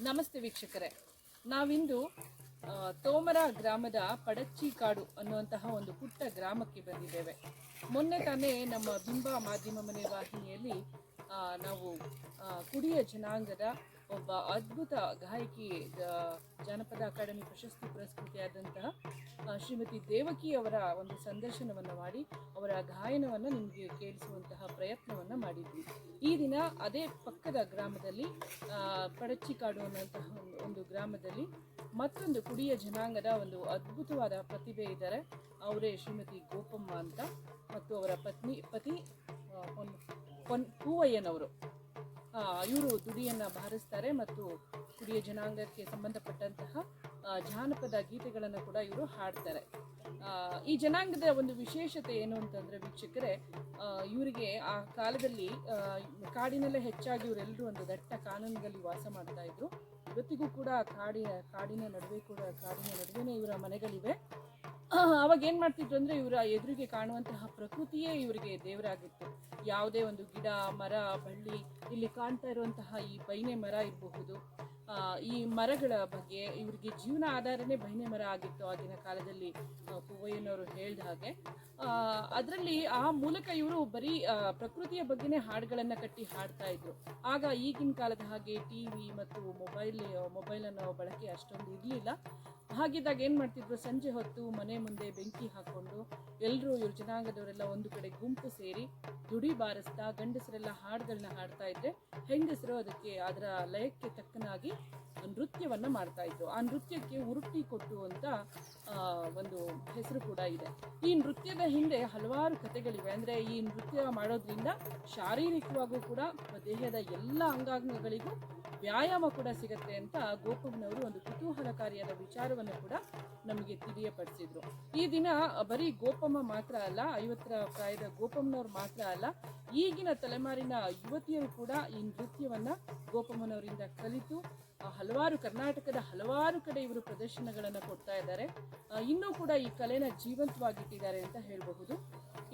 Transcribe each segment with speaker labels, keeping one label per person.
Speaker 1: ನಮಸ್ತೆ ವೀಕ್ಷಕರೇ, ನಾವಿಂದು ತೋಮರ ಗ್ರಾಮದ ಪಡಚ್ಚಿ ಕಾಡು ಅನ್ನುವಂತಹ ಒಂದು ಪುಟ್ಟ ಗ್ರಾಮಕ್ಕೆ ಬಂದಿದ್ದೇವೆ. ಮೊನ್ನೆ ತಾನೇ ನಮ್ಮ ಬಿಂಬ ಮಾಧ್ಯಮ ಮನೆ ವಾಹಿನಿಯಲ್ಲಿ ನಾವು ಕುಡಿಯ ಜನಾಂಗದ ಒಬ್ಬ ಅದ್ಭುತ ಗಾಯಕಿ, ಜಾನಪದ ಅಕಾಡೆಮಿ ಪ್ರಶಸ್ತಿ ಪುರಸ್ಕೃತೆಯಾದಂತಹ ಶ್ರೀಮತಿ ದೇವಕಿ ಅವರ ಒಂದು ಸಂದರ್ಶನವನ್ನು ಮಾಡಿ ಅವರ ಗಾಯನವನ್ನು ನಿಮಗೆ ಕೇಳಿಸುವಂತಹ ಪ್ರಯತ್ನವನ್ನು ಮಾಡಿದ್ವಿ. ಈ ದಿನ ಅದೇ ಪಕ್ಕದ ಗ್ರಾಮದಲ್ಲಿ ಪಡಚ್ಚಿಕಾಡು ಅನ್ನುವಂತಹ ಒಂದು ಗ್ರಾಮದಲ್ಲಿ ಮತ್ತೊಂದು ಕುಡಿಯ ಜನಾಂಗದ ಒಂದು ಅದ್ಭುತವಾದ ಪ್ರತಿಭೆ ಇದ್ದಾರೆ. ಅವರೇ ಶ್ರೀಮತಿ ಗೋಪಮ್ಮ ಅಂತ, ಮತ್ತು ಅವರ ಪತಿ ಹೂವಯ್ಯನವರು. ಇವರು ದುಡಿಯನ್ನು ಬಾರಿಸ್ತಾರೆ ಮತ್ತು ಕುಡಿಯ ಜನಾಂಗಕ್ಕೆ ಸಂಬಂಧಪಟ್ಟಂತಹ ಜಾನಪದ ಗೀತೆಗಳನ್ನು ಕೂಡ ಇವರು ಹಾಡ್ತಾರೆ. ಈ ಜನಾಂಗದ ಒಂದು ವಿಶೇಷತೆ ಏನು ಅಂತಂದರೆ ವೀಕ್ಷಕರೇ, ಇವರಿಗೆ ಆ ಕಾಲದಲ್ಲಿ ಕಾಡಿನಲ್ಲೇ ಹೆಚ್ಚಾಗಿ ಇವರೆಲ್ಲರೂ ಒಂದು ದಟ್ಟ ಕಾನೂನುಗಳಲ್ಲಿ ವಾಸ ಮಾಡ್ತಾ ಇದ್ರು. ಇವತ್ತಿಗೂ ಕೂಡ ಕಾಡಿನ ನಡುವೆನೇ ಇವರ ಮನೆಗಳಿವೆ. ಅವಾಗ ಏನು ಮಾಡ್ತಿದ್ರು ಅಂದರೆ, ಇವರ ಎದುರಿಗೆ ಕಾಣುವಂತಹ ಪ್ರಕೃತಿಯೇ ಇವರಿಗೆ ದೇವರಾಗಿತ್ತು. ಯಾವುದೇ ಒಂದು ಗಿಡ, ಮರ, ಬಳ್ಳಿ, ಇಲ್ಲಿ ಕಾಣ್ತಾ ಇರುವಂತಹ ಈ ಬೈನೆ ಮರ ಇರಬಹುದು, ಈ ಮರಗಳ ಬಗ್ಗೆ ಇವರಿಗೆ ಜೀವನ ಆಧಾರನೇ ಬೈನೆ ಮರ ಆಗಿತ್ತು ಆಗಿನ ಕಾಲದಲ್ಲಿ, ಪೂವಯ್ಯನವರು ಹೇಳಿದ ಹಾಗೆ. ಅದರಲ್ಲಿ ಆ ಮೂಲಕ ಇವರು ಬರೀ ಪ್ರಕೃತಿಯ ಬಗ್ಗೆನೇ ಹಾಡುಗಳನ್ನು ಕಟ್ಟಿ ಹಾಡ್ತಾ ಇದ್ರು. ಆಗ ಈಗಿನ ಕಾಲದ ಹಾಗೆ TV ಮತ್ತು ಮೊಬೈಲ್ ಅನ್ನೋ ಬಳಕೆ ಅಷ್ಟೊಂದು ಇರಲಿಲ್ಲ. ಹಾಗಿದ್ದಾಗ ಏನು ಮಾಡ್ತಿದ್ರು, ಸಂಜೆ ಹೊತ್ತು ಮನೆ ಮುಂದೆ ಬೆಂಕಿ ಹಾಕ್ಕೊಂಡು ಎಲ್ಲರೂ ಇವ್ರ ಜನಾಂಗದವರೆಲ್ಲ ಒಂದು ಕಡೆ ಗುಂಪು ಸೇರಿ ದುಡಿ ಬಾರಿಸ್ತಾ ಗಂಡಸರೆಲ್ಲ ಹಾಡುಗಳನ್ನ ಹಾಡ್ತಾ ಇದ್ರೆ, ಹೆಂಗಸರು ಅದಕ್ಕೆ ಅದರ ಲಯಕ್ಕೆ ತಕ್ಕನಾಗಿ ನೃತ್ಯವನ್ನು ಮಾಡ್ತಾ ಇದ್ರು. ಆ ನೃತ್ಯಕ್ಕೆ ಉರುಟ್ಟಿ ಕೊಟ್ಟು ಅಂತ ಒಂದು ಹೆಸರು ಕೂಡ ಇದೆ. ಈ ನೃತ್ಯದ ಹಿಂದೆ ಹಲವಾರು ಕಥೆಗಳಿವೆ. ಅಂದರೆ ಈ ನೃತ್ಯ ಮಾಡೋದ್ರಿಂದ ಶಾರೀರಿಕವಾಗೂ ಕೂಡ ದೇಹದ ಎಲ್ಲ ಅಂಗಾಂಗಗಳಿಗೂ ವ್ಯಾಯಾಮ ಕೂಡ ಸಿಗತ್ತೆ ಅಂತ ಗೋಪಮ್ಮನವರು ಒಂದು ಕುತೂಹಲಕಾರಿಯಾದ ವಿಚಾರವನ್ನು ಕೂಡ ನಮಗೆ ತಿಳಿಯಪಡಿಸಿದ್ರು. ಈ ದಿನ ಬರೀ ಗೋಪಮ್ಮ ಮಾತ್ರ ಅಲ್ಲ, 50ರ ಪ್ರಾಯದ ಗೋಪಮ್ಮನವ್ರು ಮಾತ್ರ ಅಲ್ಲ, ಈಗಿನ ತಲೆಮಾರಿನ ಯುವತಿಯರು ಕೂಡ ಈ ನೃತ್ಯವನ್ನು ಗೋಪಮ್ಮನವರಿಂದ ಕಲಿತು ಕರ್ನಾಟಕದ ಹಲವಾರು ಕಡೆ ಇವರು ಪ್ರದರ್ಶನಗಳನ್ನು ಕೊಡ್ತಾ ಇದ್ದಾರೆ. ಇನ್ನೂ ಕೂಡ ಈ ಕಲೆನ ಜೀವಂತವಾಗಿಟ್ಟಿದ್ದಾರೆ ಅಂತ ಹೇಳಬಹುದು.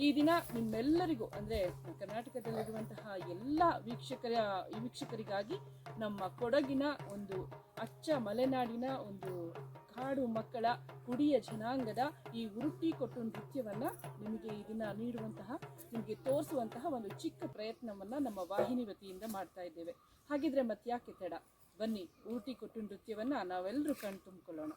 Speaker 1: ಈ ದಿನ ನಿಮ್ಮೆಲ್ಲರಿಗೂ, ಅಂದರೆ ಕರ್ನಾಟಕದಲ್ಲಿರುವಂತಹ ಎಲ್ಲ ವೀಕ್ಷಕರಿಗಾಗಿ ನಮ್ಮ ಕೊಡಗಿನ ಒಂದು ಅಚ್ಚ ಮಲೆನಾಡಿನ ಒಂದು ಕಾಡು ಮಕ್ಕಳ ಕುಡಿಯ ಜನಾಂಗದ ಈ ಉರುಟ್ಟಿ ಕೊಟ್ಟು ನೃತ್ಯವನ್ನು ನಿಮಗೆ ಈ ದಿನ ನಿಮಗೆ ತೋರಿಸುವಂತಹ ಒಂದು ಚಿಕ್ಕ ಪ್ರಯತ್ನವನ್ನು ನಮ್ಮ ವಾಹಿನಿ ವತಿಯಿಂದ ಮಾಡ್ತಾ ಇದ್ದೇವೆ. ಹಾಗಿದ್ರೆ ಮತ್ತ್ಯಾಕೆ ತಡ, ಬನ್ನಿ ಉರುಟ್ಟಿ ಕೊಟ್ಟು ನೃತ್ಯವನ್ನು ನಾವೆಲ್ಲರೂ ಕಣ್ ತುಂಬಿಕೊಳ್ಳೋಣ.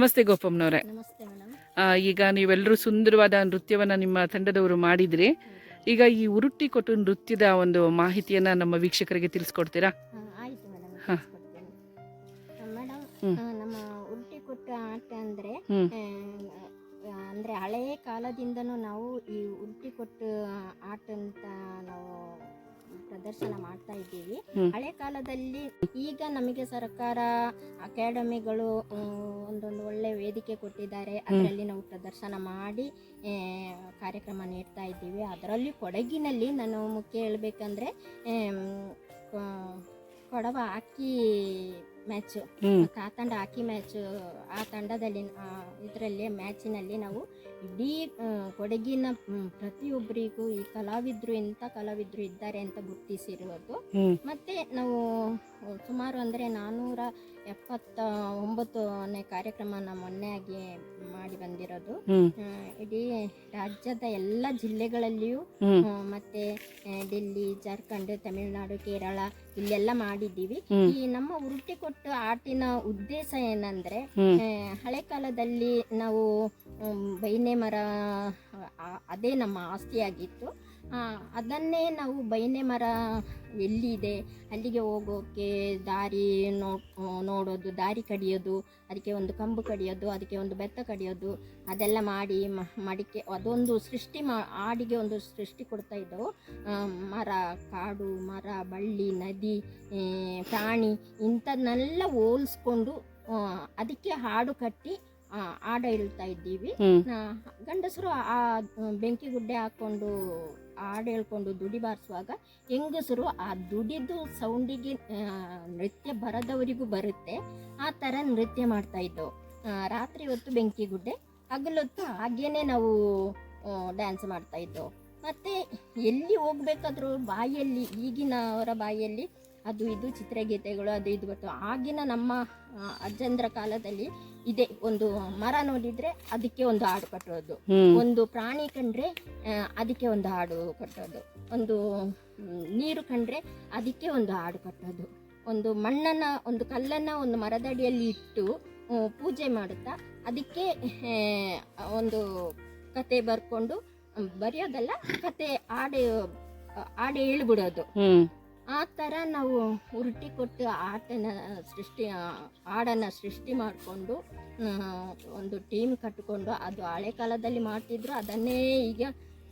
Speaker 1: ನಮಸ್ತೆ ಗೋಪಮ್ಮನವರೇ.
Speaker 2: ನಮಸ್ತೆ ಮೇಡಮ್.
Speaker 1: ಈಗ ನೀವೆಲ್ಲರೂ ಸುಂದರವಾದ ನೃತ್ಯವನ್ನು ನಿಮ್ಮ ತಂಡದವರು ಮಾಡಿದ್ರಿ. ಈಗ ಈ ಉರುಟ್ಟಿ ಕೊಟ್ಟು ನೃತ್ಯದ ಒಂದು ಮಾಹಿತಿಯನ್ನು ನಮ್ಮ ವೀಕ್ಷಕರಿಗೆ ತಿಳಿಸ್ಕೊಡ್ತೀರಾ?
Speaker 2: ಆಯಿತು ಮೇಡಮ್, ತಿಳಿಸ್ಕೊಡ್ತೇನೆ ಮೇಡಮ್. ನಮ್ಮ ಉರುಟ್ಟಿ ಕೊಟ್ಟು ಆಟ ಅಂದರೆ ಹಳೆಯ ಕಾಲದಿಂದನೂ ನಾವು ಈ ಉರುಟ್ಟಿ ಕೊಟ್ಟು ಆಟ ಅಂತ ನಾವು ಪ್ರದರ್ಶನ ಮಾಡ್ತಾ ಇದ್ದೀವಿ. ಹಳೆ ಕಾಲದಲ್ಲಿ ಈಗ ನಮಗೆ ಸರ್ಕಾರ ಅಕಾಡೆಮಿಗಳು ಒಂದೊಂದು ಒಳ್ಳೆ ವೇದಿಕೆ ಕೊಟ್ಟಿದ್ದಾರೆ. ಅದರಲ್ಲಿ ನಾವು ಪ್ರದರ್ಶನ ಮಾಡಿ ಕಾರ್ಯಕ್ರಮ ನೀಡ್ತಾ ಇದ್ದೀವಿ. ಅದರಲ್ಲಿ ಕೊಡಗಿನಲ್ಲಿ ನಾನು ಮುಖ್ಯ ಹೇಳಬೇಕಂದ್ರೆ ಕೊಡವ ಹಾಕಿ ಮ್ಯಾಚು, ಕಾತಂಡ ಹಾಕಿ ಮ್ಯಾಚು, ಆ ತಂಡದಲ್ಲಿ ಇದರಲ್ಲಿ ಮ್ಯಾಚಿನಲ್ಲಿ ನಾವು ಇಡೀ ಕೊಡಗಿನ ಪ್ರತಿಯೊಬ್ಬರಿಗೂ ಈ ಕಲಾವಿದರು ಇಂಥ ಕಲಾವಿದರು ಇದ್ದಾರೆ ಅಂತ ಗುರುತಿಸಿರೋದು. ಮತ್ತೆ ನಾವು ಸುಮಾರು ಅಂದರೆ 479ನೇ ಕಾರ್ಯಕ್ರಮನ ಮೊನ್ನೆಯಾಗಿ ಮಾಡಿ ಬಂದಿರೋದು. ಇಡೀ ರಾಜ್ಯದ ಎಲ್ಲ ಜಿಲ್ಲೆಗಳಲ್ಲಿಯೂ ಮತ್ತೆ ಡೆಲ್ಲಿ, ಜಾರ್ಖಂಡ್, ತಮಿಳುನಾಡು, ಕೇರಳ ಇಲ್ಲೆಲ್ಲ ಮಾಡಿದ್ದೀವಿ. ಈ ನಮ್ಮ ಉರುಟ್ಟಿ ಕೊಟ್ಟು ಆಟಿನ ಉದ್ದೇಶ ಏನಂದ್ರೆ, ಹಳೆ ಕಾಲದಲ್ಲಿ ನಾವು ಬೈನೆ ಮರ ಅದೇ ನಮ್ಮ ಆಸ್ತಿಯಾಗಿತ್ತು. ಅದನ್ನೇ ನಾವು ಬೈನೆ ಮರ ಎಲ್ಲಿದೆ ಅಲ್ಲಿಗೆ ಹೋಗೋಕ್ಕೆ ದಾರಿ ನೋಡೋದು, ದಾರಿ ಕಡಿಯೋದು, ಅದಕ್ಕೆ ಒಂದು ಕಂಬು ಕಡಿಯೋದು, ಅದಕ್ಕೆ ಒಂದು ಬೆತ್ತ ಕಡಿಯೋದು, ಅದೆಲ್ಲ ಮಾಡಿ ಮಡಿಕೆ ಅದೊಂದು ಸೃಷ್ಟಿ ಆಡಿಗೆ ಒಂದು ಸೃಷ್ಟಿ ಕೊಡ್ತಾ ಇದ್ದವು. ಮರ, ಕಾಡು, ಮರ, ಬಳ್ಳಿ, ನದಿ, ಪ್ರಾಣಿ ಇಂಥದ್ನೆಲ್ಲ ಹೋಲಿಸ್ಕೊಂಡು ಅದಕ್ಕೆ ಹಾಡು ಕಟ್ಟಿ ಹಾಡು ಹೇಳ್ತಾ ಇದ್ದೀವಿ. ಗಂಡಸರು ಆ ಬೆಂಕಿ ಗುಡ್ಡೆ ಹಾಕ್ಕೊಂಡು ಹಾಡು ಹೇಳ್ಕೊಂಡು ದುಡಿ ಬಾರಿಸುವಾಗ ಹೆಂಗಸರು ಆ ದುಡಿದು ಸೌಂಡಿಗೆ ನೃತ್ಯ ಬರದವರಿಗೂ ಬರುತ್ತೆ, ಆ ಥರ ನೃತ್ಯ ಮಾಡ್ತಾ ಇದ್ದವು. ರಾತ್ರಿ ಹೊತ್ತು ಬೆಂಕಿ ಗುಡ್ಡೆ, ಹಗಲೊತ್ತು ಹಾಗೇನೆ ನಾವು ಡ್ಯಾನ್ಸ್ ಮಾಡ್ತಾ ಇದ್ದವು. ಮತ್ತು ಎಲ್ಲಿ ಹೋಗ್ಬೇಕಾದ್ರೂ ಬಾಯಲ್ಲಿ, ಈಗಿನವರ ಬಾಯಲ್ಲಿ ಅದು ಇದು ಚಿತ್ರಗೀತೆಗಳು ಅದು ಇದು ಗೊತ್ತು. ಆಗಿನ ನಮ್ಮ ಅಜ್ಜಂದ್ರ ಕಾಲದಲ್ಲಿ ಇದೆ, ಒಂದು ಮರ ನೋಡಿದ್ರೆ ಅದಕ್ಕೆ ಒಂದು ಹಾಡು ಕಟ್ಟೋದು, ಒಂದು ಪ್ರಾಣಿ ಕಂಡ್ರೆ ಅದಕ್ಕೆ ಒಂದು ಹಾಡು ಕಟ್ಟೋದು, ಒಂದು ನೀರು ಕಂಡ್ರೆ ಅದಕ್ಕೆ ಒಂದು ಹಾಡು ಕಟ್ಟೋದು, ಒಂದು ಮಣ್ಣನ್ನ, ಒಂದು ಕಲ್ಲನ್ನ ಒಂದು ಮರದಡಿಯಲ್ಲಿ ಇಟ್ಟು ಪೂಜೆ ಮಾಡುತ್ತಾ ಅದಕ್ಕೆ ಒಂದು ಕತೆ ಬರ್ಕೊಂಡು ಬರೆಯೋದಲ್ಲ, ಕತೆ ಹಾಡು ಹೇಳ್ಬಿಡೋದು. ಆ ಥರ ನಾವು ಉರುಟ್ಟಿ ಕೊಟ್ಟು ಹಾಡನ್ನು ಸೃಷ್ಟಿ ಮಾಡಿಕೊಂಡು ಒಂದು ಟೀಮ್ ಕಟ್ಟಿಕೊಂಡು, ಅದು ಹಳೆ ಕಾಲದಲ್ಲಿ ಮಾಡ್ತಿದ್ರು, ಅದನ್ನೇ ಈಗ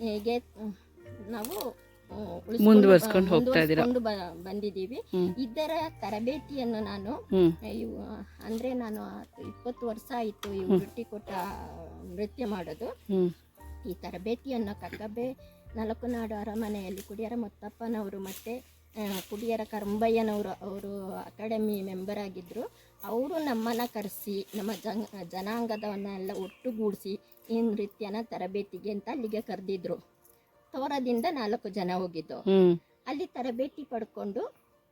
Speaker 2: ಹೀಗೆ ನಾವು ಮುಂದುವರಿಸ್ಕೊಂಡು ಬಂದಿದ್ದೀವಿ. ಇದರ ತರಬೇತಿಯನ್ನು ನಾನು ಅಂದರೆ ನಾನು 20 ವರ್ಷ ಆಯಿತು ಈ ಉರುಟ್ಟಿ ಕೊಟ್ಟ ನೃತ್ಯ ಮಾಡೋದು. ಈ ತರಬೇತಿಯನ್ನು ಕಕ್ಕಬ್ಬೆ ನಲಕುನಾಡು ಅರಮನೆಯಲ್ಲಿ ಕುಡಿಯರ ಮುತ್ತಪ್ಪನವರು ಮತ್ತು ಕುಡಿಯರ ಕರಂಬಯ್ಯನವರು, ಅವರು ಅಕಾಡೆಮಿ ಮೆಂಬರ್ ಆಗಿದ್ದರು. ಅವರು ನಮ್ಮನ್ನು ಕರೆಸಿ ನಮ್ಮ ಜನಾಂಗದವನ್ನೆಲ್ಲ ಒಟ್ಟುಗೂಡಿಸಿ ಈ ನೃತ್ಯನ ತರಬೇತಿಗೆ ಅಂತ ಅಲ್ಲಿಗೆ ಕರೆದಿದ್ರು. ತೋರದಿಂದ 4 ಜನ ಹೋಗಿದ್ದು. ಅಲ್ಲಿ ತರಬೇತಿ ಪಡ್ಕೊಂಡು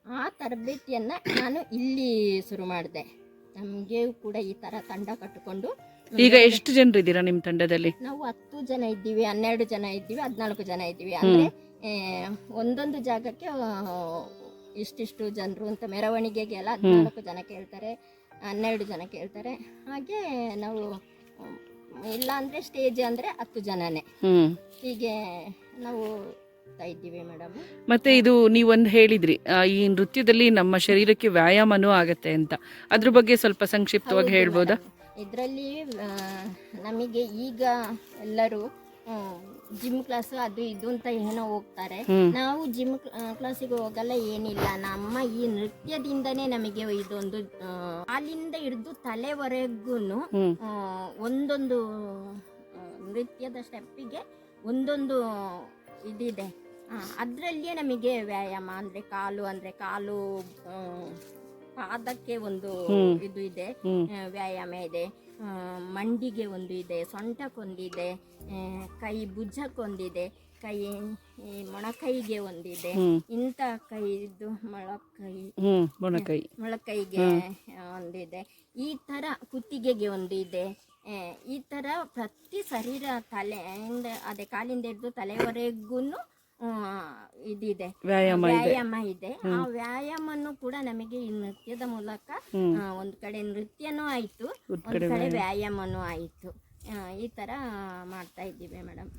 Speaker 2: ಆ ತರಬೇತಿಯನ್ನು ನಾನು ಇಲ್ಲಿ ಶುರು ಮಾಡಿದೆ. ನಮಗೆ ಕೂಡ ಈ ಥರ ತಂಡ ಕಟ್ಟಿಕೊಂಡು.
Speaker 1: ಈಗ ಎಷ್ಟು ಜನರು ಇದ್ದೀರಾ ನಿಮ್ಮ ತಂಡದಲ್ಲಿ?
Speaker 2: ನಾವು 10 ಜನ ಇದ್ದೀವಿ, 12 ಜನ ಇದ್ದೀವಿ, 14 ಜನ ಇದ್ದೀವಿ. ಅಂದರೆ ಒಂದೊಂದು ಜಾಗಕ್ಕೆ ಇಷ್ಟಿಷ್ಟು ಜನರು ಅಂತ, ಮೆರವಣಿಗೆಗೆ ಎಲ್ಲ 14 ಜನ ಕೇಳ್ತಾರೆ, 12 ಜನ ಕೇಳ್ತಾರೆ. ಹಾಗೆ ನಾವು ಇಲ್ಲ ಅಂದರೆ ಸ್ಟೇಜ್ ಅಂದರೆ 10 ಜನನೇ. ಹೀಗೆ ನಾವು ಇದ್ದೀವಿ ಮೇಡಮ್.
Speaker 1: ಮತ್ತೆ ಇದು ನೀವೊಂದು ಹೇಳಿದ್ರಿ, ಈ ನೃತ್ಯದಲ್ಲಿ ನಮ್ಮ ಶರೀರಕ್ಕೆ ವ್ಯಾಯಾಮನೂ ಆಗತ್ತೆ ಅಂತ, ಅದ್ರ ಬಗ್ಗೆ ಸ್ವಲ್ಪ ಸಂಕ್ಷಿಪ್ತವಾಗಿ ಹೇಳ್ಬೋದಾ?
Speaker 2: ಇದರಲ್ಲಿ ನಮಗೆ ಈಗ ಎಲ್ಲರೂ ಜಿಮ್ ಕ್ಲಾಸ್ ಅದು ಇದು ಅಂತ ಏನೋ ಹೋಗ್ತಾರೆ. ನಾವು ಜಿಮ್ ಕ್ಲಾಸಿಗೆ ಹೋಗಲ್ಲ, ಏನಿಲ್ಲ. ನಮ್ಮ ಈ ನೃತ್ಯದಿಂದನೇ ನಮಗೆ ಇದೊಂದು ಕಾಲಿಂದ ಹಿಡಿದು ತಲೆವರೆಗೂ ಒಂದೊಂದು ನೃತ್ಯದ ಸ್ಟೆಪ್ಪಿಗೆ ಒಂದೊಂದು ಇದಿದೆ. ಅದರಲ್ಲಿಯೇ ನಮಗೆ ವ್ಯಾಯಾಮ ಅಂದರೆ ಕಾಲು ಪಾದಕ್ಕೆ ಒಂದು ಇದು ಇದೆ, ವ್ಯಾಯಾಮ ಇದೆ, ಮಂಡಿಗೆ ಒಂದು ಇದೆ, ಸೊಂಟಕ್ಕೊಂದಿದೆ, ಕೈ ಭುಜಕ್ಕೊಂದಿದೆ, ಕೈ ಮೊಣಕೈಗೆ ಒಂದಿದೆ, ಇಂಥ ಕೈದು ಮೊಳಕೈಗೆ ಒಂದಿದೆ, ಈ ಥರ ಕುತ್ತಿಗೆಗೆ ಒಂದು ಇದೆ. ಈ ಥರ ಪ್ರತಿ ಶರೀರ ತಲೆಯಿಂದ ಅದೇ ಕಾಲಿಂದ ಹಿಡಿದು ತಲೆವರೆಗೂ ಇದಿದೆ,
Speaker 3: ವ್ಯಾಯಾಮ
Speaker 2: ಇದೆ. ಆ ವ್ಯಾಯಾಮನು ಕೂಡ ನಮಗೆ ಈ ನೃತ್ಯದ ಮೂಲಕ ಒಂದ್ ಕಡೆ ನೃತ್ಯನೂ ಆಯ್ತು, ಒಂದ್ ಕಡೆ ವ್ಯಾಯಾಮನೂ ಆಯ್ತು. ಈ ತರ ಮಾಡ್ತಾ ಇದ್ದೀವಿ ಮೇಡಮ್.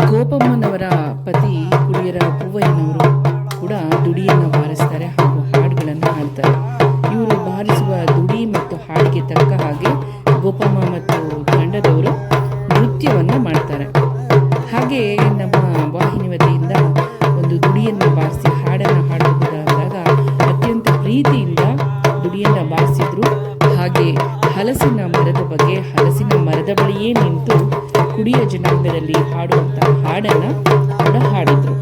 Speaker 3: ಗೋಪಮ್ಮನವರ ಪತಿ ಕುಡಿಯರ ಪೂವಯ್ಯನವರು ಕೂಡ ದುಡಿಯನ್ನು ಬಾರಿಸ್ತಾರೆ ಹಾಗೂ ಹಾಡುಗಳನ್ನು ಹಾಡ್ತಾರೆ. ಇವರು ಬಾರಿಸುವ ದುಡಿ ಮತ್ತು ಹಾಡಿಗೆ ತಕ್ಕ ಹಾಗೆ ಗೋಪಮ್ಮ ಮತ್ತು ತಂಡದವರು ನೃತ್ಯವನ್ನು ಮಾಡ್ತಾರೆ. ಹಾಗೆ ನಮ್ಮ ವಾಹಿನಿ ವತಿಯಿಂದ ಒಂದು ದುಡಿಯನ್ನು ಬಾರಿಸಿ ಹಾಡನ್ನು ಹಾಡುವುದಾದಾಗ ಅತ್ಯಂತ ಪ್ರೀತಿಯಿಂದ ದುಡಿಯನ್ನು ಬಾರಿಸಿದ್ರು. ಹಾಗೆ ಹಲಸಿನ ಮರದ ಬಗ್ಗೆ, ಹಲಸಿನ ಮರದ ಬಳಿಯೇ ನಿಂತು ಕುಡಿಯ ಜನಾಂಗದಲ್ಲಿ ಹಾಡುವಂತಹ ಹಾಡನ್ನು ಕೂಡ ಹಾಡಿದ್ರು.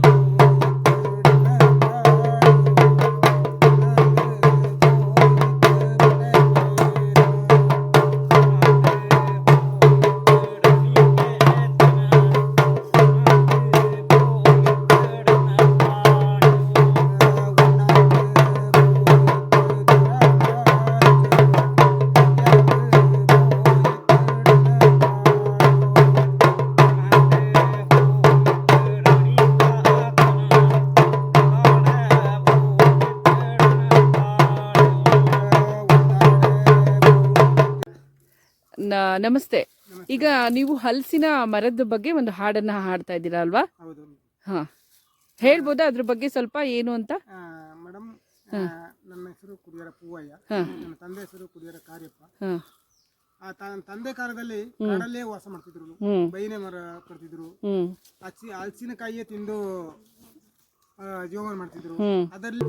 Speaker 3: ನಮಸ್ತೆ. ಈಗ ನೀವು ಹಲಸಿನ ಮರದ ಬಗ್ಗೆ ಒಂದು ಹಾಡನ್ನ ಹಾಡ್ತಾ ಇದ್ದೀರಾ ಅಲ್ವಾ?
Speaker 4: ಹೌದು.
Speaker 3: ಹಾ, ಹೇಳ್ಬೋದಾ ಅದ್ರ ಬಗ್ಗೆ ಸ್ವಲ್ಪ ಏನು ಅಂತ?
Speaker 4: ಮೇಡಮ್, ನನ್ನ ಹೆಸರು ಕುಡಿಯರ ಪೂವಯ್ಯ, ನನ್ನ ತಂದೆ ಹೆಸರು ಕುಡಿಯರ ಕಾರ್ಯಪ್ಪ. ತಂದೆ ಕಾಲದಲ್ಲಿ ಕಾಡಲ್ಲೇ ವಾಸ ಮಾಡ್ತಿದ್ರು, ಬೈನೆ ಮರ ಕಡ್ತಿದ್ರು, ಹಲಸಿನಕಾಯಿಯೇ ತಿಂದು ಜೀವನ ಮಾಡ್ತಿದ್ರು. ಅದರಲ್ಲಿ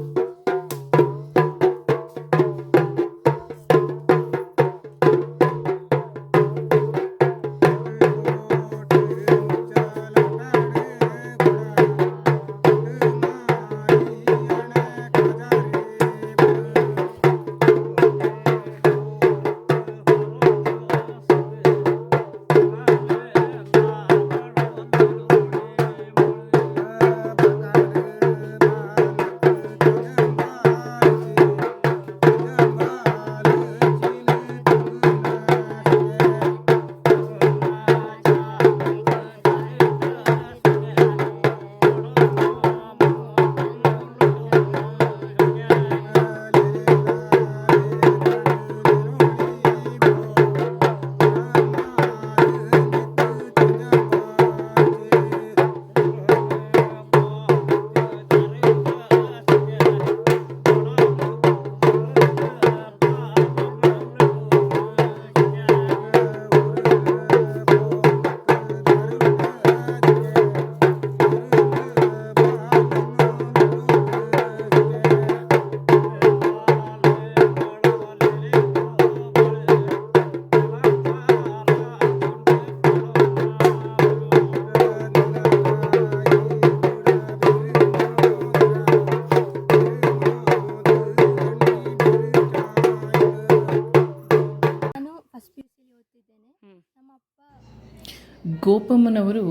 Speaker 3: ಗೋಪಮ್ಮನವರು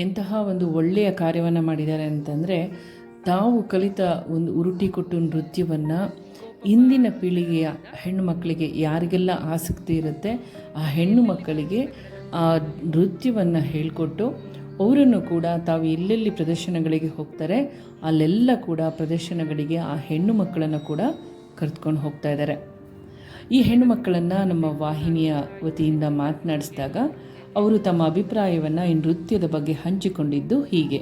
Speaker 3: ಎಂತಹ ಒಂದು ಒಳ್ಳೆಯ ಕಾರ್ಯವನ್ನು ಮಾಡಿದ್ದಾರೆ ಅಂತಂದರೆ, ತಾವು ಕಲಿತ ಒಂದು ಉರುಟಿಕೊಟ್ಟು ನೃತ್ಯವನ್ನು ಇಂದಿನ ಪೀಳಿಗೆಯ ಹೆಣ್ಣು ಮಕ್ಕಳಿಗೆ ಯಾರಿಗೆಲ್ಲ ಆಸಕ್ತಿ ಇರುತ್ತೆ ಆ ಹೆಣ್ಣು ಮಕ್ಕಳಿಗೆ ಆ ನೃತ್ಯವನ್ನು ಹೇಳಿಕೊಟ್ಟು ಅವರನ್ನು ಕೂಡ ತಾವು ಎಲ್ಲೆಲ್ಲಿ ಪ್ರದರ್ಶನಗಳಿಗೆ ಹೋಗ್ತಾರೆ ಅಲ್ಲೆಲ್ಲ ಕೂಡ ಪ್ರದರ್ಶನಗಳಿಗೆ ಆ ಹೆಣ್ಣು ಮಕ್ಕಳನ್ನು ಕೂಡ ಕರೆದುಕೊಂಡು ಹೋಗ್ತಾ ಇದ್ದಾರೆ. ಈ ಹೆಣ್ಣು ಮಕ್ಕಳನ್ನು ನಮ್ಮ ವಾಹಿನಿಯ ವತಿಯಿಂದ ಮಾತನಾಡಿಸಿದಾಗ ಅವರು ತಮ್ಮ ಅಭಿಪ್ರಾಯವನ್ನು ಈ ನೃತ್ಯದ ಬಗ್ಗೆ ಹಂಚಿಕೊಂಡಿದ್ದು ಹೀಗೆ.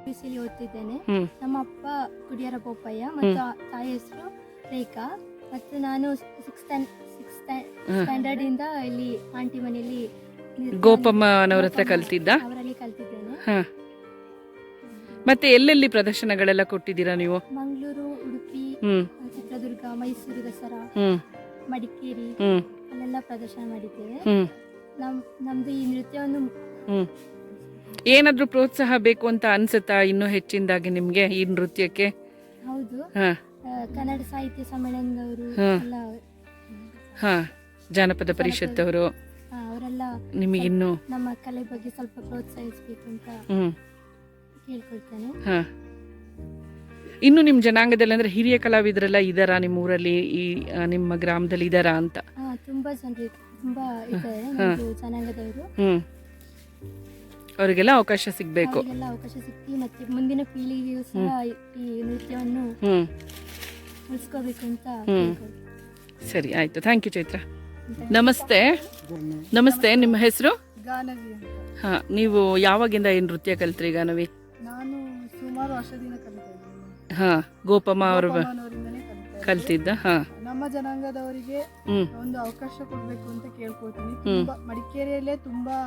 Speaker 2: ಬಿಸಿಲಿ ಓದ್ತಿದ್ದೇನೆ. ನಮ್ಮ ಅಪ್ಪ ಕುಡಿಯರ ಬೋಪಯ್ಯ ಮತ್ತು ತಾಯಿ ಹೆಸರು ರೇಖಾ, ಮತ್ತು ನಾನು ಸಿಕ್ಸ್ತ್ ಸ್ಟ್ಯಾಂಡರ್ಡ್ ಇಂದ ಇಲ್ಲಿ ಆಂಟಿ ಮನೆಯಲ್ಲಿ
Speaker 3: ಗೋಪಮ್ಮನವ್ರ ಹತ್ರ ಕಲ್ತಿದ್ದ.
Speaker 2: ಅವರಲ್ಲಿ ಕಲ್ತಿದ್ದೇನೆ.
Speaker 3: ಮತ್ತೆ ಎಲ್ಲೆಲ್ಲಿ ಪ್ರದರ್ಶನಗಳೆಲ್ಲ ಕೊಟ್ಟಿದ್ದೀರಾ ನೀವು?
Speaker 2: ಮಂಗಳೂರು, ಉಡುಪಿ, ಚಿತ್ರದುರ್ಗ, ಮೈಸೂರು ದಸರಾ, ಮಡಿಕೇರಿ ಅಲ್ಲೆಲ್ಲ ಪ್ರದರ್ಶನ ಮಾಡಿದ್ದೇವೆ. ನಮ್ದು ಈ ನೃತ್ಯವನ್ನು
Speaker 3: ಏನಾದ್ರೂ ಪ್ರೋತ್ಸಾಹ ಬೇಕು ಅಂತ ಅನ್ಸುತ್ತಾ ಇನ್ನೂ ಹೆಚ್ಚಿನದಾಗಿ ನಿಮ್ಗೆ ಈ ನೃತ್ಯಕ್ಕೆ?
Speaker 2: ಹೌದು, ಕನ್ನಡ ಸಾಹಿತ್ಯ ಸಮ್ಮೇಳನದವರು ಎಲ್ಲ,
Speaker 3: ಜಾನಪದ ಪರಿಷತ್ ಅವರು
Speaker 2: ಅವರೆಲ್ಲ
Speaker 3: ನಿಮಗಿನ್ನು
Speaker 2: ನಮ್ಮ ಕಲೆ ಬಗ್ಗೆ ಸ್ವಲ್ಪ ಪ್ರೋತ್ಸಾಹಿಸಬೇಕು ಅಂತ ಕೇಳ್ಕೊಳ್ತೇನೆ.
Speaker 3: ಇನ್ನು ನಿಮ್ಮ ಜನಾಂಗದಲ್ಲಿ ಅಂದ್ರೆ ಹಿರಿಯ ಕಲಾವಿದರೆಲ್ಲ ಇದ್ದಾರಾ ನಿಮ್ಮ ಊರಲ್ಲಿ, ಈ ನಿಮ್ಮ ಗ್ರಾಮದಲ್ಲಿ ಇದ್ದಾರಾ ಅಂತ?
Speaker 2: ತುಂಬಾ ಜನರು ತುಂಬಾ ಇದ್ದಾರೆ ನಮ್ದು ಜನಾಂಗದವರು.
Speaker 3: ಅವರಿಗೆಲ್ಲ ಅವಕಾಶ ಸಿಗ್ಬೇಕು.
Speaker 2: ಅವಕಾಶ ಸಿಕ್ಕಿ ಮತ್ತೆ ಮುಂದಿನ ಪೀಳಿಗೆಯೂ ಸಹ ಈ ನೃತ್ಯವನ್ನು ಉಳಿಸ್ಕೋಬೇಕು ಅಂತ ಕೇಳ್ಕೊಳ್ತೀನಿ.
Speaker 3: ಸರಿ, ಆಯ್ತು. Thank you Chaitra. ನಮಸ್ತೆ. ನಮಸ್ತೆ, ನಿಮ್ಮ ಹೆಸರು?
Speaker 5: ಗಾನವಿ ಅಂತ.
Speaker 3: ನೀವು ಯಾವಾಗಿಂದ ಈ ನೃತ್ಯ ಕಲ್ತ್ರಿ ಗಾನವಿ?
Speaker 5: ನಾನು ಸುಮಾರು ವರ್ಷದಿಂದ ಕಲಿತಾ
Speaker 3: ಗೋಪಮ್ಮ ಅವರು
Speaker 5: ಇದ್ದೀನಿ.
Speaker 3: ಕಲ್ತಿದ್ದ.
Speaker 5: ನಮ್ಮ ಜನಾಂಗದವರಿಗೆ ಒಂದು ಅವಕಾಶ ಕೊಡ್ಬೇಕು ಅಂತ ಕೇಳ್ಕೊಳ್ತೀನಿ. ತುಂಬಾ ಮಡಿಕೇರಿಯಲ್ಲೇ ತುಂಬಾ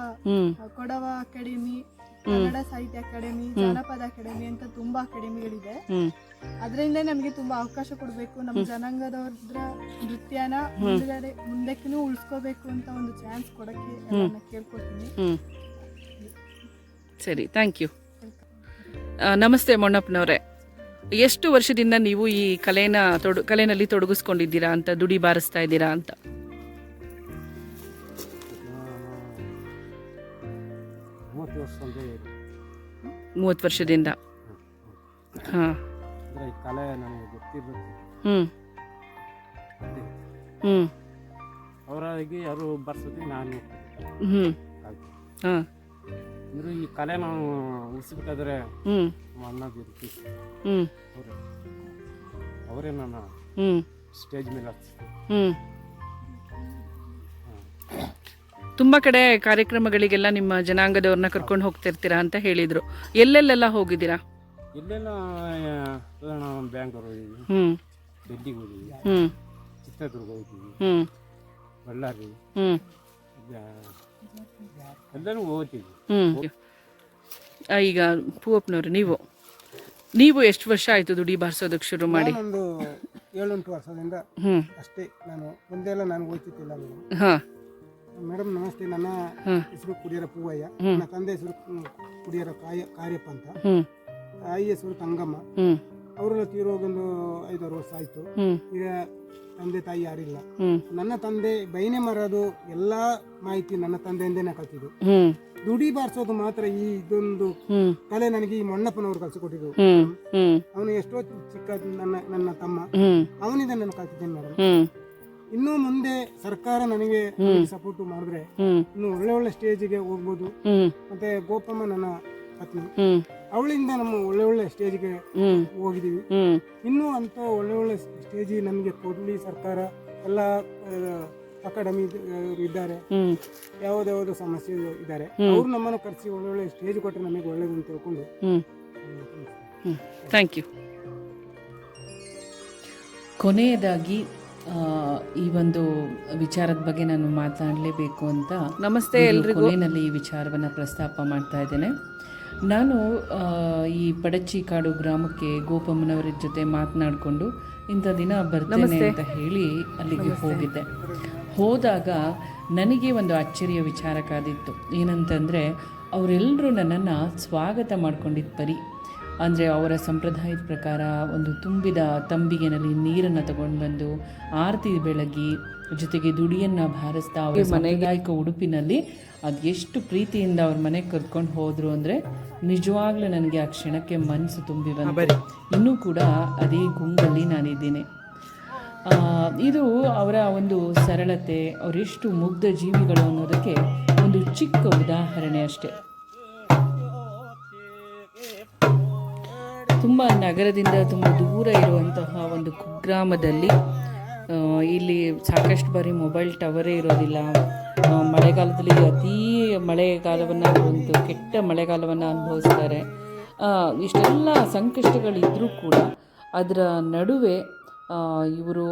Speaker 5: ಕೊಡವ ಅಕಾಡೆಮಿ, ಕನ್ನಡ ಸಾಹಿತ್ಯ ಅಕಾಡೆಮಿ, ಜಾನಪದ ಅಕಾಡೆಮಿ ಅಂತ ತುಂಬಾ ಅಕಾಡೆಮಿಗಳಿದೆ. ಅದರಿಂದ ನಮ್ಗೆ ತುಂಬಾ ಅವಕಾಶ ಕೊಡ್ಬೇಕು, ನಮ್ಮ ಜನಾಂಗದವ್ರ ನೃತ್ಯನ ಮುಂದಕ್ಕೂ ಉಳಿಸ್ಕೋಬೇಕು ಅಂತ ಒಂದು ಚಾನ್ಸ್ ಕೊಡಕ್ಕೆ ಕೇಳ್ಕೊಳ್ತೀನಿ.
Speaker 3: ಸರಿ, ಥ್ಯಾಂಕ್ ಯು. ನಮಸ್ತೆ ಮೊಣ್ಣಪ್ಪನವ್ರೆ. ಎಷ್ಟು ವರ್ಷದಿಂದ ನೀವು ಈ ಕಲೆನಲ್ಲಿ ತೊಡಗಿಸ್ಕೊಂಡಿದ್ದೀರಾ ಅಂತ, ದುಡಿ ಬಾರಿಸ್ತಾ ಇದ್ದೀರಾ ಅಂತ? 30 ವರ್ಷದಿಂದ.
Speaker 4: ಕಲೆ ನನಗೆ ಗೊತ್ತಿರುತ್ತೆ. ಅವರಾಗಿ ಯಾರು ಬರ್ಸೋದಿಗೆ ನಾನು ಅಂದ್ರೆ ಈ ಕಲೆ ನಾವು ಉಳಿಸ್ಬೇಕಾದ್ರೆ ಅಣ್ಣ ಅವರೇ ನಾನು ಸ್ಟೇಜ್ ಮೇಲೆ
Speaker 3: ತುಂಬಾ ಕಡೆ ಕಾರ್ಯಕ್ರಮಗಳಿಗೆಲ್ಲ ನಿಮ್ಮ ಜನಾಂಗದವ್ರನ್ನ ಕರ್ಕೊಂಡು ಹೋಗ್ತಿರ್ತೀರಾ ಅಂತ ಹೇಳಿದ್ರು. ಎಲ್ಲೆಲ್ಲೆಲ್ಲ ಹೋಗಿದ್ದೀರಾ?
Speaker 4: ಎಲ್ಲೆಲ್ಲ ಬ್ಯಾಂಗ್ಳೂರು ಹೋಗಿದ್ವಿ, ಡೆಲ್ಲಿಗೆ ಹೋಗಿದ್ವಿ, ಚಿತ್ರದುರ್ಗ ಹೋಗಿದ್ವಿ, ಬಳ್ಳಾರಿ ಎಲ್ಲರೂ ಹೋಗ್ತೀವಿ.
Speaker 3: ಈಗ ಪೂವಪ್ಪನವ್ರು, ನೀವು ಎಷ್ಟು ವರ್ಷ ಆಯ್ತು ದುಡಿ ಬಾರಿಸೋದಕ್ಕೆ ಶುರು ಮಾಡಿ?
Speaker 4: ಒಂದು 7-8 ವರ್ಷದಿಂದ ಅಷ್ಟೇ. ನಾನು ಮುಂದೆಲ್ಲ ನಾನು ಹೋಗ್ತಿದ್ದಿಲ್ಲ ಮೇಡಮ್. ನಮಸ್ತೆ, ನನ್ನ ಹೆಸರು ಕುಡಿಯರ ಪೂವಯ್ಯ, ನನ್ನ ತಂದೆ ಹೆಸರು ಕುಡಿಯರ ಕಾರ್ಯಪ್ಪ ಅಂತ, ತಾಯಿ ಹೆಸರು ತಂಗಮ್ಮ. ಅವರೆಲ್ಲ ತೀರೋಗೊಂದು 5-6 ವರ್ಷ ಆಯ್ತು. ಈಗ ತಂದೆ ತಾಯಿ ಯಾರಿಲ್ಲ. ನನ್ನ ತಂದೆ ಬೈನೆ ಮರದು ಎಲ್ಲಾ ಮಾಹಿತಿ ನನ್ನ ತಂದೆಯಿಂದನೇ ಕಲ್ತಿದ್ದು. ದುಡಿ ಬಾರಿಸೋದು ಮಾತ್ರ ಈ ಇದೊಂದು ಕಲೆ ನನಗೆ ಈ ಮೊಣ್ಣಪ್ಪನವ್ರು ಕಲ್ಸಿಕೊಟ್ಟಿದ್ರು. ಅವನು ಎಷ್ಟೋ ಚಿಕ್ಕ ನನ್ನ ತಮ್ಮ, ಅವನಿಂದ ನಾನು ಕಲ್ತಿದ್ದೇನೆ ಮೇಡಮ್. ಇನ್ನು ಮುಂದೆ ಸರ್ಕಾರ ನನಗೆ ಸಪೋರ್ಟ್ ಮಾಡಿದ್ರೆ ಇನ್ನು ಒಳ್ಳೆ ಒಳ್ಳೆ ಸ್ಟೇಜಿಗೆ ಹೋಗ್ಬೋದು. ಮತ್ತೆ ಗೋಪಮ್ಮ ನನ್ನ ಪತ್ನಿ, ಅವಳಿಂದ ನಮ್ಮ ಒಳ್ಳೆ ಒಳ್ಳೆ ಸ್ಟೇಜ್ಗೆ ಹೋಗಿದೀವಿ. ಇನ್ನೂ ಅಂತ ಒಳ್ಳೆ ಒಳ್ಳೆ ಸ್ಟೇಜ್ ನಮಗೆ ಕೊಡ್ಲಿ ಸರ್ಕಾರ. ಎಲ್ಲ ಅಕಾಡೆಮಿ ಇದ್ದಾರೆ, ಯಾವ್ದಾವ್ದು ಸಮಸ್ಯೆ ಇದ್ದಾರೆ, ಅವ್ರು ನಮ್ಮನ್ನು ಕರೆಸಿ ಒಳ್ಳೆ ಒಳ್ಳೆ ಸ್ಟೇಜ್ ಕೊಟ್ಟರೆ ನಮಗೆ ಒಳ್ಳೇದು ಅಂತ ತಿಳ್ಕೊಂಡು.
Speaker 3: Thank you. ಕೊನೆಯದಾಗಿ ಈ ಒಂದು ವಿಚಾರದ ಬಗ್ಗೆ ನಾನು ಮಾತನಾಡಲೇಬೇಕು ಅಂತ ನಮಸ್ತೆ ಎಲ್ರಿಗೂ ಕೊನೆಯಲ್ಲಿ ಈ ವಿಚಾರವನ್ನು ಪ್ರಸ್ತಾಪ ಮಾಡ್ತಾ ಇದ್ದೇನೆ. ನಾನು ಈ ಪಡಚಿಕಾಡು ಗ್ರಾಮಕ್ಕೆ ಗೋಪಮ್ಮನವರ ಜೊತೆ ಮಾತನಾಡಿಕೊಂಡು ಇಂಥ ದಿನ ಬರ್ತೇನೆ ಅಂತ ಹೇಳಿ ಅಲ್ಲಿಗೆ ಹೋಗಿದ್ದೆ. ಹೋದಾಗ ನನಗೆ ಒಂದು ಅಚ್ಚರಿಯ ವಿಚಾರ ಕಾದಿತ್ತು. ಏನಂತಂದರೆ ಅವರೆಲ್ಲರೂ ನನ್ನನ್ನು ಸ್ವಾಗತ ಮಾಡ್ಕೊಂಡಿದ್ದು ಪರಿ. ಅಂದರೆ ಅವರ ಸಂಪ್ರದಾಯದ ಪ್ರಕಾರ ಒಂದು ತುಂಬಿದ ತಂಬಿಗೆನಲ್ಲಿ ನೀರನ್ನು ತಗೊಂಡು ಬಂದು ಆರತಿ ಬೆಳಗಿ ಜೊತೆಗೆ ದುಡಿಯನ್ನು ಬಾರಿಸ್ತಾ ಅವರ ಸಾಂಪ್ರದಾಯಿಕ ಉಡುಪಿನಲ್ಲಿ ಅದು ಎಷ್ಟು ಪ್ರೀತಿಯಿಂದ ಅವ್ರ ಮನೆಗೆ ಕರ್ಕೊಂಡು ಹೋದರು ಅಂದರೆ ನಿಜವಾಗ್ಲೂ ನನಗೆ ಆ ಕ್ಷಣಕ್ಕೆ ಮನಸ್ಸು ತುಂಬಿ ಬಂತು. ಇನ್ನೂ ಕೂಡ ಅದೇ ಗುಂಗಲ್ಲಿ ನಾನಿದ್ದೀನಿ. ಇದು ಅವರ ಒಂದು ಸರಳತೆ, ಅವರೆಷ್ಟು ಮುಗ್ಧ ಜೀವಿಗಳು ಅನ್ನೋದಕ್ಕೆ ಒಂದು ಚಿಕ್ಕ ಉದಾಹರಣೆ ಅಷ್ಟೆ. ತುಂಬ ನಗರದಿಂದ ತುಂಬ ದೂರ ಇರುವಂತಹ ಒಂದು ಕುಗ್ರಾಮದಲ್ಲಿ ಇಲ್ಲಿ ಸಾಕಷ್ಟು ಬಾರಿ ಮೊಬೈಲ್ ಟವರೇ ಇರೋದಿಲ್ಲ. ಮಳೆಗಾಲದಲ್ಲಿ ಅತೀ ಮಳೆಗಾಲವನ್ನು, ಒಂದು ಕೆಟ್ಟ ಮಳೆಗಾಲವನ್ನು ಅನುಭವಿಸ್ತಾರೆ. ಇಷ್ಟೆಲ್ಲ ಸಂಕಷ್ಟಗಳಿದ್ದರೂ ಕೂಡ ಅದರ ನಡುವೆ ಇವರು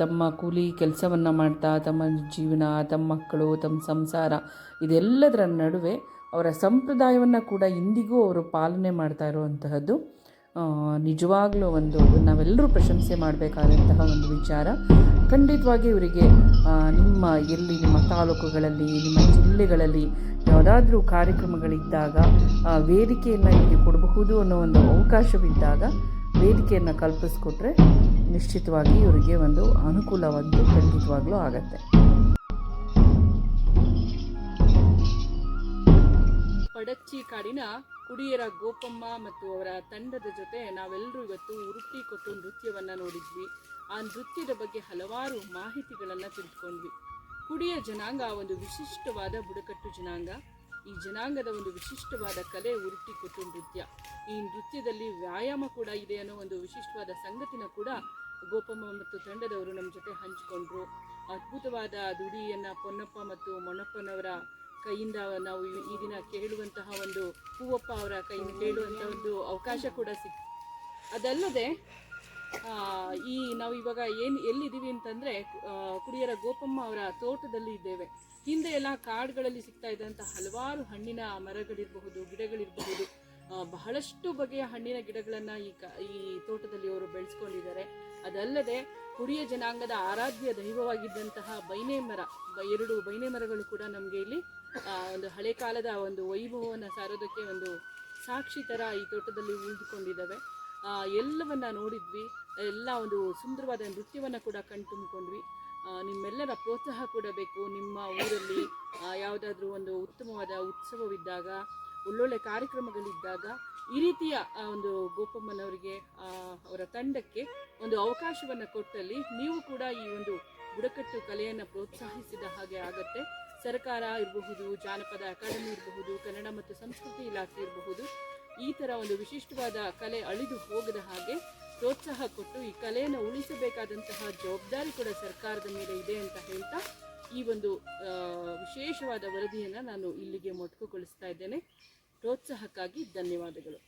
Speaker 3: ತಮ್ಮ ಕೂಲಿ ಕೆಲಸವನ್ನು ಮಾಡ್ತಾ ತಮ್ಮ ಜೀವನ, ತಮ್ಮ ಮಕ್ಕಳು, ತಮ್ಮ ಸಂಸಾರ ಇದೆಲ್ಲದರ ನಡುವೆ ಅವರ ಸಂಪ್ರದಾಯವನ್ನು ಕೂಡ ಇಂದಿಗೂ ಅವರು ಪಾಲನೆ ಮಾಡ್ತಾ ಇರುವಂತಹದ್ದು ನಿಜವಾಗ್ಲೂ ಒಂದು ನಾವೆಲ್ಲರೂ ಪ್ರಶಂಸೆ ಮಾಡಬೇಕಾದಂತಹ ಒಂದು ವಿಚಾರ. ಖಂಡಿತವಾಗಿ ಇವರಿಗೆ ನಿಮ್ಮ ತಾಲೂಕುಗಳಲ್ಲಿ, ನಿಮ್ಮ ಜಿಲ್ಲೆಗಳಲ್ಲಿ ಯಾವುದಾದ್ರೂ ಕಾರ್ಯಕ್ರಮಗಳಿದ್ದಾಗ ವೇದಿಕೆಯನ್ನು ಇವರಿಗೆ ಕೊಡಬಹುದು ಅನ್ನೋ ಒಂದು ಅವಕಾಶವಿದ್ದಾಗ ವೇದಿಕೆಯನ್ನು ಕಲ್ಪಿಸ್ಕೊಟ್ರೆ ನಿಶ್ಚಿತವಾಗಿ ಇವರಿಗೆ ಒಂದು ಅನುಕೂಲವಂತೂ ಖಂಡಿತವಾಗ್ಲೂ ಆಗತ್ತೆ.
Speaker 1: ಪಡಚ್ಚಿ ಕಾಡಿನ ಕುಡಿಯರ ಗೋಪಮ್ಮ ಮತ್ತು ಅವರ ತಂಡದ ಜೊತೆ ನಾವೆಲ್ಲರೂ ಇವತ್ತು ಉರುಟ್ಟಿ ಕೊಟ್ಟು ನೃತ್ಯವನ್ನು ನೋಡಿದ್ವಿ. ಆ ನೃತ್ಯದ ಬಗ್ಗೆ ಹಲವಾರು ಮಾಹಿತಿಗಳನ್ನು ತಿಳಿದುಕೊಂಡ್ವಿ. ಕುಡಿಯ ಜನಾಂಗ ಒಂದು ವಿಶಿಷ್ಟವಾದ ಬುಡಕಟ್ಟು ಜನಾಂಗ. ಈ ಜನಾಂಗದ ಒಂದು ವಿಶಿಷ್ಟವಾದ ಕಲೆ ಉರುಟ್ಟಿ ಕೊಟ್ಟು ನೃತ್ಯ. ಈ ನೃತ್ಯದಲ್ಲಿ ವ್ಯಾಯಾಮ ಕೂಡ ಇದೆ ಅನ್ನೋ ಒಂದು ವಿಶಿಷ್ಟವಾದ ಸಂಗತಿನ ಕೂಡ ಗೋಪಮ್ಮ ಮತ್ತು ತಂಡದವರು ನಮ್ಮ ಜೊತೆ ಹಂಚಿಕೊಂಡ್ರು. ಅದ್ಭುತವಾದ ದುಡಿಯನ್ನು ಪೊನ್ನಪ್ಪ ಮತ್ತು ಮೊನ್ನಪ್ಪನವರ ಕೈಯಿಂದ ನಾವು ಈ ದಿನ ಕೇಳುವಂತಹ ಒಂದು ಹೂವಪ್ಪ ಅವರ ಕೈಯಿಂದ ಕೇಳುವಂಥ ಒಂದು ಅವಕಾಶ ಕೂಡ ಸಿಕ್ತು. ಅದಲ್ಲದೆ ನಾವು ಇವಾಗ ಎಲ್ಲಿದ್ದೀವಿ ಅಂತಂದರೆ ಕುಡಿಯರ ಗೋಪಮ್ಮ ಅವರ ತೋಟದಲ್ಲಿ ಇದ್ದೇವೆ. ಹಿಂದೆ ಎಲ್ಲ ಕಾಡುಗಳಲ್ಲಿ ಸಿಗ್ತಾ ಇದ್ದಂಥ ಹಲವಾರು ಹಣ್ಣಿನ ಮರಗಳಿರಬಹುದು, ಗಿಡಗಳಿರಬಹುದು, ಬಹಳಷ್ಟು ಬಗೆಯ ಹಣ್ಣಿನ ಗಿಡಗಳನ್ನು ಈ ತೋಟದಲ್ಲಿ ಅವರು ಬೆಳೆಸ್ಕೊಂಡಿದ್ದಾರೆ. ಅದಲ್ಲದೆ ಕುಡಿಯ ಜನಾಂಗದ ಆರಾಧ್ಯ ದೈವವಾಗಿದ್ದಂತಹ ಬೈನೆ ಮರ, 2 ಬೈನೆ ಮರಗಳು ಕೂಡ ನಮಗೆ ಇಲ್ಲಿ ಒಂದು ಹಳೆ ಕಾಲದ ಒಂದು ವೈಭವವನ್ನು ಸಾರೋದಕ್ಕೆ ಒಂದು ಸಾಕ್ಷಿ ಥರ ಈ ತೋಟದಲ್ಲಿ ಉಳಿದುಕೊಂಡಿದ್ದಾವೆ. ಎಲ್ಲವನ್ನ ನೋಡಿದ್ವಿ. ಎಲ್ಲ ಒಂದು ಸುಂದರವಾದ ನೃತ್ಯವನ್ನು ಕೂಡ ಕಣ್ತುಂಬಿಕೊಂಡ್ವಿ. ನಿಮ್ಮೆಲ್ಲರ ಪ್ರೋತ್ಸಾಹ ಕೂಡ ಬೇಕು. ನಿಮ್ಮ ಊರಲ್ಲಿ ಯಾವುದಾದ್ರೂ ಒಂದು ಉತ್ತಮವಾದ ಉತ್ಸವವಿದ್ದಾಗ, ಒಳ್ಳೊಳ್ಳೆ ಕಾರ್ಯಕ್ರಮಗಳಿದ್ದಾಗ ಈ ರೀತಿಯ ಒಂದು ಗೋಪಮ್ಮನವರಿಗೆ, ಅವರ ತಂಡಕ್ಕೆ ಒಂದು ಅವಕಾಶವನ್ನು ಕೊಟ್ಟಲ್ಲಿ ನೀವು ಕೂಡ ಈ ಒಂದು ಬುಡಕಟ್ಟು ಕಲೆಯನ್ನು ಪ್ರೋತ್ಸಾಹಿಸಿದ ಹಾಗೆ ಆಗತ್ತೆ. ಸರ್ಕಾರ ಇರಬಹುದು, ಜಾನಪದ ಅಕಾಡೆಮಿ ಇರಬಹುದು, ಕನ್ನಡ ಮತ್ತು ಸಂಸ್ಕೃತಿ ಇಲಾಖೆ ಇರಬಹುದು, ಈ ಥರ ಒಂದು ವಿಶಿಷ್ಟವಾದ ಕಲೆ ಅಳಿದು ಹೋಗದ ಹಾಗೆ ಪ್ರೋತ್ಸಾಹ ಕೊಟ್ಟು ಈ ಕಲೆಯನ್ನು ಉಳಿಸಬೇಕಾದಂತಹ ಜವಾಬ್ದಾರಿ ಕೂಡ ಸರ್ಕಾರದ ಮೇಲೆ ಇದೆ ಅಂತ ಹೇಳ್ತಾ ಈ ಒಂದು ವಿಶೇಷವಾದ ವರದಿಯನ್ನು ನಾನು ಇಲ್ಲಿಗೆ ಮೊಟಕುಗೊಳಿಸ್ತಾ ಇದ್ದೇನೆ. ಪ್ರೋತ್ಸಾಹಕ್ಕಾಗಿ ಧನ್ಯವಾದಗಳು.